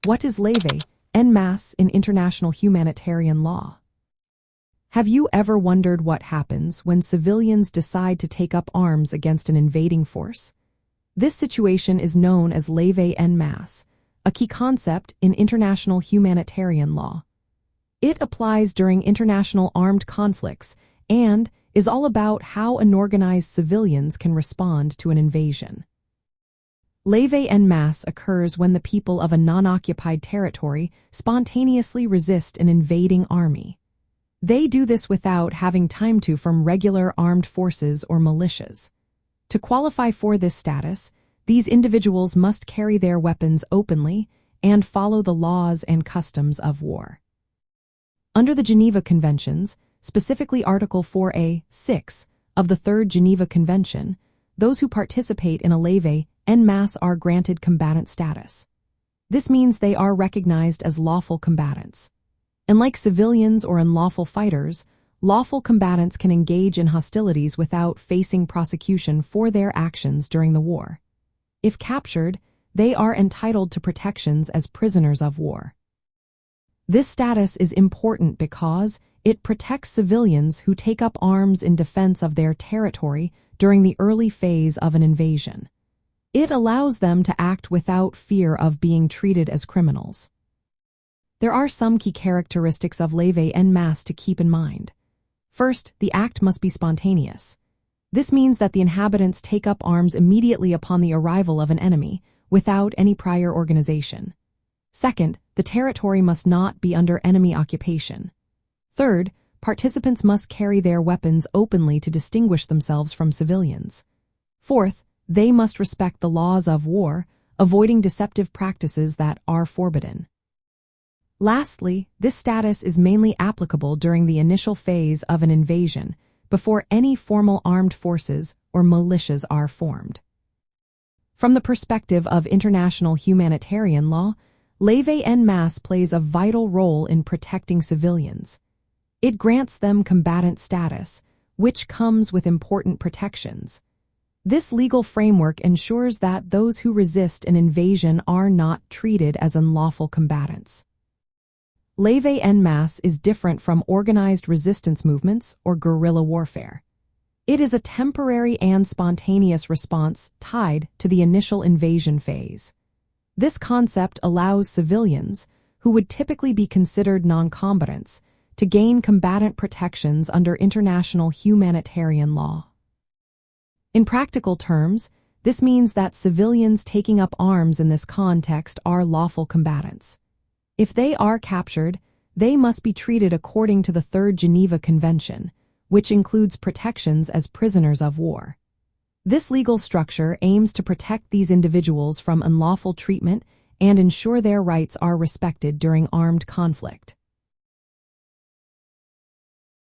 What is levée en masse in international humanitarian law? Have you ever wondered what happens when civilians decide to take up arms against an invading force? This situation is known as levée en masse, a key concept in international humanitarian law. It applies during international armed conflicts and is all about how unorganized civilians can respond to an invasion. Levée en masse occurs when the people of a non-occupied territory spontaneously resist an invading army. They do this without having time to from regular armed forces or militias. To qualify for this status, these individuals must carry their weapons openly and follow the laws and customs of war. Under the Geneva Conventions, specifically Article 4A.6 of the Third Geneva Convention, those who participate in a levée en masse are granted combatant status. This means they are recognized as lawful combatants. Unlike civilians or unlawful fighters, lawful combatants can engage in hostilities without facing prosecution for their actions during the war. If captured, they are entitled to protections as prisoners of war. This status is important because it protects civilians who take up arms in defense of their territory during the early phase of an invasion. It allows them to act without fear of being treated as criminals. There are some key characteristics of levée en masse to keep in mind. First, the act must be spontaneous. This means that the inhabitants take up arms immediately upon the arrival of an enemy, without any prior organization. Second, the territory must not be under enemy occupation. Third, participants must carry their weapons openly to distinguish themselves from civilians. Fourth, they must respect the laws of war, avoiding deceptive practices that are forbidden. Lastly, this status is mainly applicable during the initial phase of an invasion, before any formal armed forces or militias are formed. From the perspective of international humanitarian law, levée en masse plays a vital role in protecting civilians. It grants them combatant status, which comes with important protections. This legal framework ensures that those who resist an invasion are not treated as unlawful combatants. Levée en masse is different from organized resistance movements or guerrilla warfare. It is a temporary and spontaneous response tied to the initial invasion phase. This concept allows civilians, who would typically be considered non-combatants, to gain combatant protections under international humanitarian law. In practical terms, this means that civilians taking up arms in this context are lawful combatants. If they are captured, they must be treated according to the Third Geneva Convention, which includes protections as prisoners of war. This legal structure aims to protect these individuals from unlawful treatment and ensure their rights are respected during armed conflict.